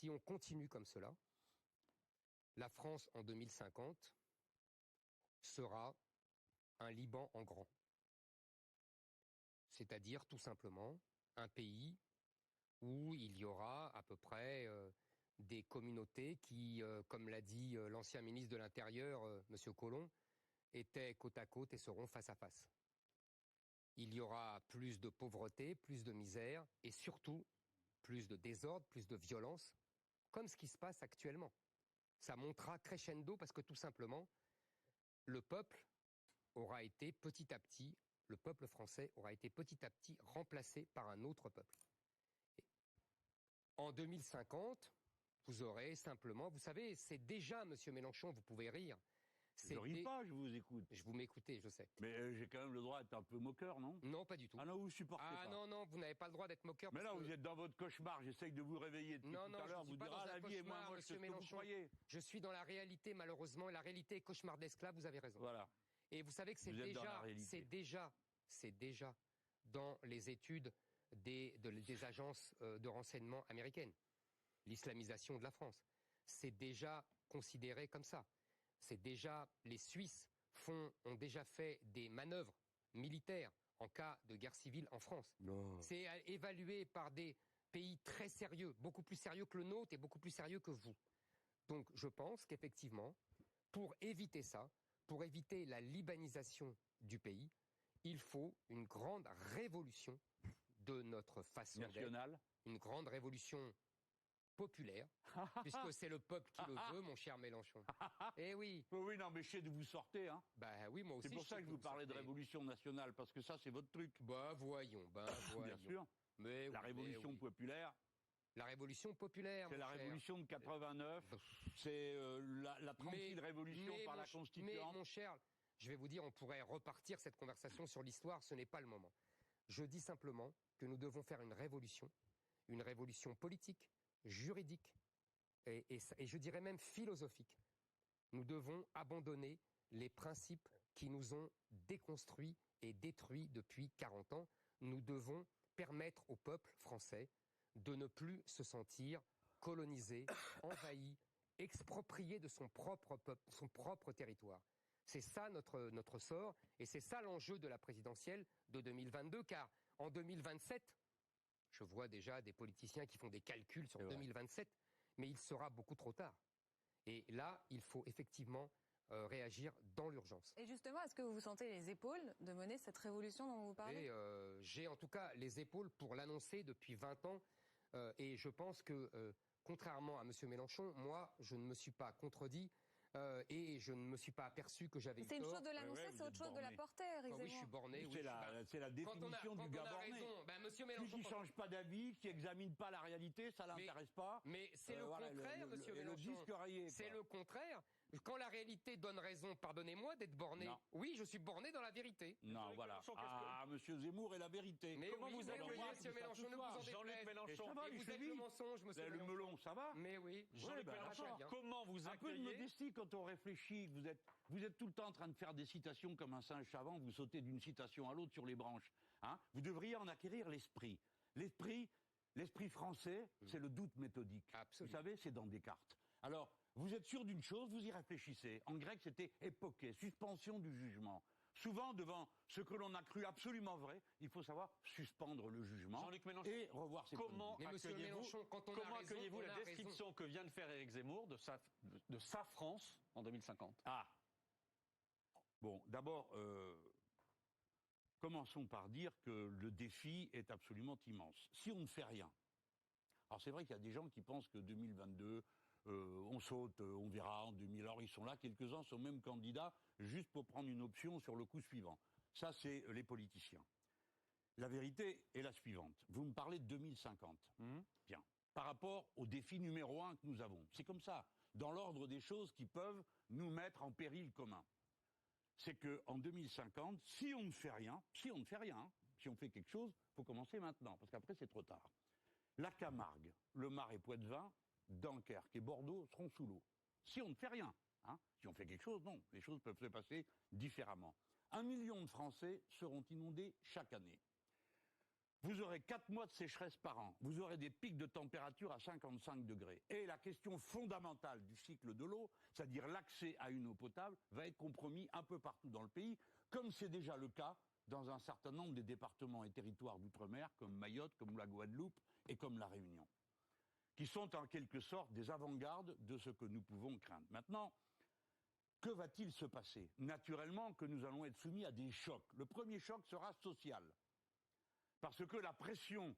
si on continue comme cela, la France en 2050 sera un Liban en grand. C'est-à-dire tout simplement un pays où il y aura à peu près des communautés qui, comme l'a dit l'ancien ministre de l'Intérieur, M. Collomb, étaient côte à côte et seront face à face. Il y aura plus de pauvreté, plus de misère et surtout plus de désordre, plus de violence, comme ce qui se passe actuellement. Ça montera crescendo parce que tout simplement, le peuple aura été petit à petit, le peuple français aura été petit à petit remplacé par un autre peuple. Et en 2050, vous aurez simplement, vous savez, c'est déjà, Monsieur Mélenchon, vous pouvez rire. Je ris pas, je vous écoute. Je vous m'écoutez, je sais. Mais j'ai quand même le droit d'être un peu moqueur, non? Non, pas du tout. Ah non, vous supportez pas. Ah non, non, vous n'avez pas le droit d'être moqueur. Mais là, vous êtes dans votre cauchemar, j'essaye de vous réveiller depuis tout à l'heure, vous direz, la vie est moins moche que ce que vous croyez. Je suis dans la réalité, malheureusement, et la réalité est cauchemar d'esclave, vous avez raison. Voilà. Et vous savez que c'est déjà dans les études des agences de renseignement américaines. L'islamisation de la France. C'est déjà considéré comme ça. C'est déjà, les Suisses ont déjà fait des manœuvres militaires en cas de guerre civile en France. C'est évalué par des pays très sérieux, beaucoup plus sérieux que le nôtre et beaucoup plus sérieux que vous. Donc je pense qu'effectivement, pour éviter ça, pour éviter la libanisation du pays, il faut une grande révolution de notre façon nationale, une grande révolution populaire, puisque c'est le peuple qui le veut, mon cher Mélenchon. Eh oui. Oui, non, mais je sais d'où vous sortez, hein. Bah oui, moi aussi. C'est pour ça que je vous parlais de révolution nationale, parce que ça, c'est votre truc. Bah voyons, Bien sûr. Mais la révolution populaire. La révolution populaire. C'est la révolution de 89. C'est la tranquille révolution par la Constituante. Mais mon cher, je vais vous dire, on pourrait repartir cette conversation sur l'histoire. Ce n'est pas le moment. Je dis simplement que nous devons faire une révolution politique, juridique et je dirais même philosophique. Nous devons abandonner les principes qui nous ont déconstruits et détruits depuis 40 ans. Nous devons permettre au peuple français de ne plus se sentir colonisé, envahi, exproprié de son propre peuple, son propre territoire. C'est ça notre sort et c'est ça l'enjeu de la présidentielle de 2022, car en 2027, je vois déjà des politiciens qui font des calculs sur 2027, mais il sera beaucoup trop tard. Et là, il faut effectivement réagir dans l'urgence. Et justement, est-ce que vous vous sentez les épaules de mener cette révolution dont vous parlez ? J'ai en tout cas les épaules pour l'annoncer depuis 20 ans. Et je pense que, contrairement à M. Mélenchon, moi, je ne me suis pas contredit. Et je ne me suis pas aperçu que j'avais eu tort. C'est une chose de l'annoncer, c'est autre chose de la porter, Éric Zemmour. Oui, je suis borné. C'est la définition du gars borné. Celui qui ne change pas d'avis, qui n'examine pas la réalité, ça ne l'intéresse pas. Mais c'est le contraire, monsieur Mélenchon. C'est le contraire. Quand la réalité donne raison, pardonnez-moi d'être borné. Non. Oui, je suis borné dans la vérité. Non, voilà. Monsieur Zemmour est la vérité. Mais comment vous accueillez, monsieur Mélenchon, ne vous en Jean-Luc Mélenchon. Et vous êtes le mensonge, monsieur Mélenchon. Le melon, ça va? Mais oui. Jean-Luc Mélenchon, comment vous accueillez? Un peu de modestie quand on réfléchit. Vous êtes tout le temps en train de faire des citations comme un singe savant. Vous sautez d'une citation à l'autre sur les branches. Hein? Vous devriez en acquérir l'esprit. L'esprit français, c'est le doute méthodique. Absolument. Vous savez, c'est dans Descartes. Alors, vous êtes sûr d'une chose, vous y réfléchissez. En grec, c'était époké, suspension du jugement. Souvent, devant ce que l'on a cru absolument vrai, il faut savoir suspendre le jugement et revoir ses comment accueillez-vous la description que vient de faire Éric Zemmour de sa France en 2050 ? Bon, d'abord, commençons par dire que le défi est absolument immense. Si on ne fait rien, alors c'est vrai qu'il y a des gens qui pensent que 2022... on saute, on verra en 2000. Alors ils sont là, quelques-uns sont même candidats juste pour prendre une option sur le coup suivant. Ça, c'est les politiciens. La vérité est la suivante. Vous me parlez de 2050. Bien. Par rapport au défi numéro 1 que nous avons. C'est comme ça, dans l'ordre des choses qui peuvent nous mettre en péril commun. C'est qu'en 2050, si on ne fait rien, si on fait quelque chose, il faut commencer maintenant, parce qu'après c'est trop tard. La Camargue, le Marais Poitevin, Dunkerque et Bordeaux seront sous l'eau. Si on ne fait rien, si on fait quelque chose, non, les choses peuvent se passer différemment. 1 million de Français seront inondés chaque année. vous aurez 4 mois de sécheresse par an, vous aurez des pics de température à 55 degrés. Et la question fondamentale du cycle de l'eau, c'est-à-dire l'accès à une eau potable, va être compromis un peu partout dans le pays, comme c'est déjà le cas dans un certain nombre des départements et territoires d'outre-mer, comme Mayotte, comme la Guadeloupe et comme la Réunion, qui sont en quelque sorte des avant-gardes de ce que nous pouvons craindre. Maintenant, que va-t-il se passer? Naturellement que nous allons être soumis à des chocs. Le premier choc sera social. Parce que la pression